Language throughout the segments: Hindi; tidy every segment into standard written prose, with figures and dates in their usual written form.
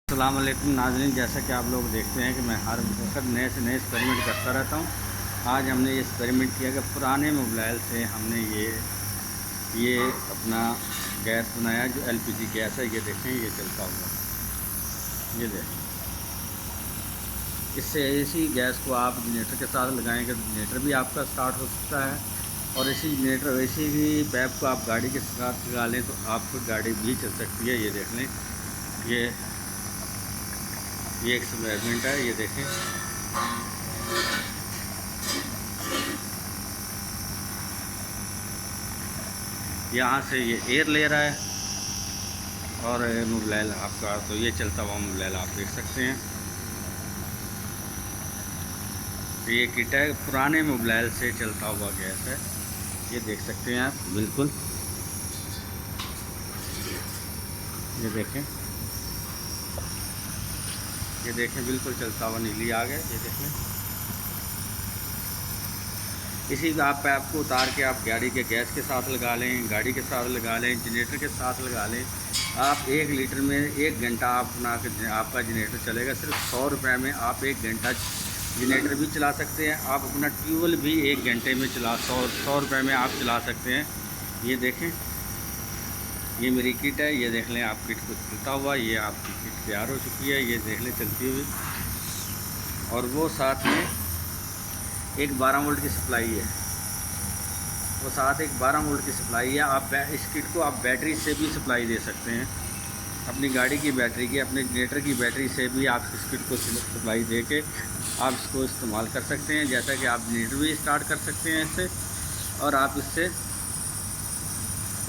अस्सलाम वालेकुम नाज़रीन, जैसा कि आप लोग देखते हैं कि मैं हर वक्त नए से नए एक्सपेरिमेंट करता रहता हूँ। आज हमने ये एक्सपेरिमेंट किया कि पुराने मोबाइल से हमने ये अपना गैस बनाया जो एलपीजी गैस है। ये देखें, ये चलता हुआ, ये देखें। इससे इसी गैस को आप जनरेटर के साथ लगाएंगे तो जनरेटर भी आपका स्टार्ट हो सकता है, और इसी जनरेटर इसी ही पैप को आप गाड़ी के साथ लगा लें तो आपकी गाड़ी भी चल सकती है। ये देख लें, ये एक्सपेरिमेंट है, ये देखें। यहाँ से ये एयर ले रहा है और मोबाइल आपका, तो ये चलता हुआ मोबाइल आप देख सकते हैं। तो ये किट है, पुराने मोबाइल से चलता हुआ गैस है, ये देख सकते हैं आप बिल्कुल। ये देखें बिल्कुल चलता हुआ नीली आ गया। ये देखें, इसी का आप पैप को उतार के आप गाड़ी के गैस के साथ लगा लें, गाड़ी के साथ लगा लें, जनरेटर के साथ लगा लें। आप 1 लीटर में 1 घंटा आपका जनरेटर चलेगा। सिर्फ 100 रुपये में आप 1 घंटा जनरेटर भी चला सकते हैं। आप अपना ट्यूबवेल भी 1 घंटे में 100 रुपये में आप चला सकते हैं। ये देखें, ये मेरी किट है, ये देख लें आप किट को चलता हुआ। ये आपकी किट तैयार हो चुकी है, ये देख लें चलती हुई। और वो साथ में एक 12 वोल्ट की सप्लाई है, वो साथ एक 12 वोल्ट की सप्लाई है। आप इस किट को आप बैटरी से भी सप्लाई दे सकते हैं, अपनी गाड़ी की बैटरी की, अपने जनरेटर की बैटरी से भी आप इस किट को सप्लाई दे के आप इसको इस्तेमाल कर सकते हैं। जैसा कि आप जनरेटर भी स्टार्ट कर सकते हैं इससे, और आप इससे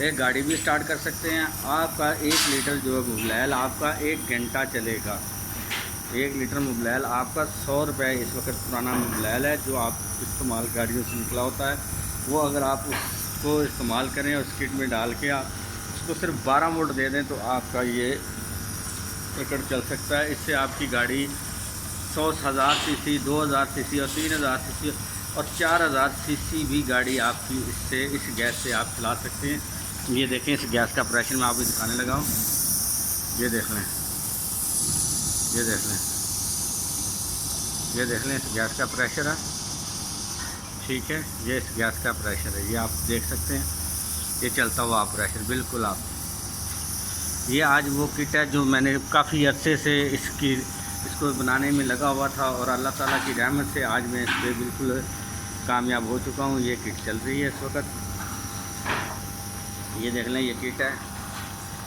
एक गाड़ी भी स्टार्ट कर सकते हैं। आपका 1 लीटर जो मोबाइल आपका 1 घंटा चलेगा। 1 लीटर मोबाइल आपका 100 रुपये इस वक्त पुराना मोबाइल है जो आप इस्तेमाल गाड़ियों से निकला होता है। वो अगर आप उसको इस्तेमाल करें और उस किट में डाल के आप उसको सिर्फ 12 वोल्ट दे दें तो आपका ये एकड़ चल सकता है। इससे आपकी गाड़ी 100,000 सीसी, 2000 सीसी और 3000 सीसी और 4000 सीसी भी गाड़ी आपकी इससे, इस गैस से आप चला सकते हैं। ये देखें, इस गैस का प्रेशर मैं आपको दिखाने लगा हूँ। ये देख लें, ये देख लें, ये देख लें, इस गैस का प्रेशर है, ठीक है। ये इस गैस का प्रेशर है, ये आप देख सकते हैं, ये चलता हुआ प्रेशर बिल्कुल आप। ये आज वो किट है जो मैंने काफ़ी अरसे से इसको बनाने में लगा हुआ था, और अल्लाह ताला की रहमत से आज मैं इस पर बिल्कुल कामयाब हो चुका हूँ। ये किट चल रही है इस वक्त। ये देख लें, ये किट है,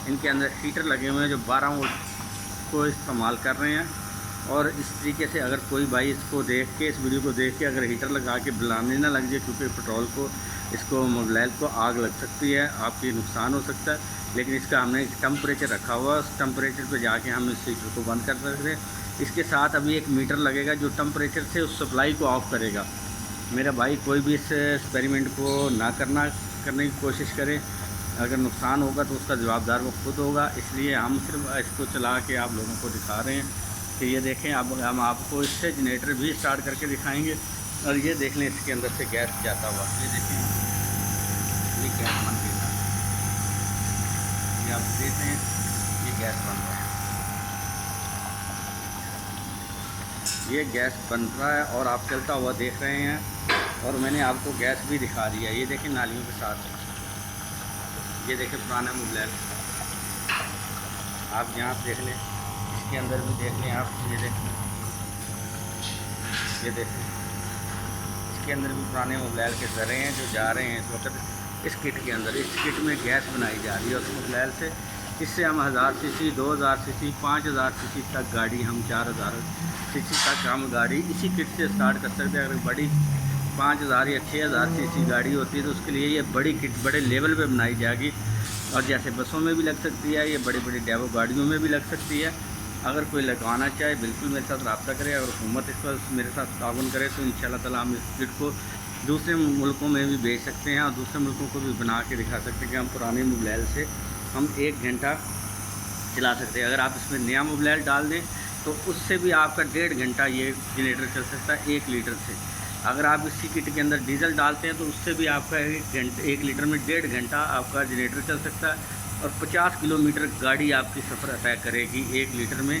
इनके अंदर हीटर लगे हुए हैं जो 12 वोल्ट को इस्तेमाल कर रहे हैं। और इस तरीके से अगर कोई भाई इसको देख के, इस वीडियो को देख के अगर हीटर लगा के बुलाने ना लग जाए, क्योंकि पेट्रोल को, इसको मोबाइल को आग लग सकती है, आपकी नुकसान हो सकता है। लेकिन इसका हमने एक टेम्परेचर रखा हुआ है, उस टेम्परेचर पर जाके हम इस हीटर को बंद कर सकते हैं। इसके साथ अभी एक मीटर लगेगा जो टेम्परेचर से उस सप्लाई को ऑफ करेगा। मेरा भाई कोई भी इस एक्सपेरिमेंट को ना करने की कोशिश करे, अगर नुकसान होगा तो उसका जवाबदार वो खुद होगा। इसलिए हम सिर्फ इसको चला के आप लोगों को दिखा रहे हैं कि ये देखें। अब हम आपको इससे जनरेटर भी स्टार्ट करके दिखाएंगे। और ये देख लें, इसके अंदर से गैस जाता हुआ, ये देखें, ये गैस बन गई है, ये आप देखते हैं, ये गैस बन रहा है, ये गैस बन रहा है और आप चलता हुआ देख रहे हैं। और मैंने आपको गैस भी दिखा दी है, ये देखें नालियों के साथ। ये देखें पुराना मोबाइल, आप यहाँ देख लें, इसके अंदर भी देख लें आप, ये देखें, ये देखें, इसके अंदर भी पुराने मोबाइल के ज़रे हैं जो जा रहे हैं इस वक्त इस किट के अंदर। इस किट में गैस बनाई जा रही है उस मोबाइल से। इससे हम 1000 सीसी, 2000 सीसी, 5000 सीसी तक गाड़ी, हम 4000 सीसी तक हम गाड़ी इसी किट से स्टार्ट कर सकते हैं। अगर बड़ी 5000 या 6000 सीसी गाड़ी होती है तो उसके लिए ये बड़ी किट बड़े लेवल पे बनाई जाएगी। और जैसे बसों में भी लग सकती है, ये बड़ी बड़ी डेवो गाड़ियों में भी लग सकती है। अगर कोई लगवाना चाहे बिल्कुल मेरे साथ रब्ता करे, अगर हुकूमत इस पर मेरे साथ ताउन करे तो इंशाल्लाह ताला हम इस किट को दूसरे मुल्कों में भी भेज सकते हैं, और दूसरे मुल्कों को भी बना के दिखा सकते हैं कि हम पुराने मोबाइल से हम 1 घंटा चला सकते हैं। अगर आप इसमें नया मोबाइल डाल दें तो उससे भी आपका 1.5 घंटा ये जनरेटर चल सकता है 1 लीटर से। अगर आप इसी किट के अंदर डीजल डालते हैं तो उससे भी आपका 1 लीटर में 1.5 घंटा आपका जनरेटर चल सकता है। और 50 किलोमीटर गाड़ी आपकी सफ़र तय करेगी 1 लीटर में।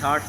60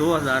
2000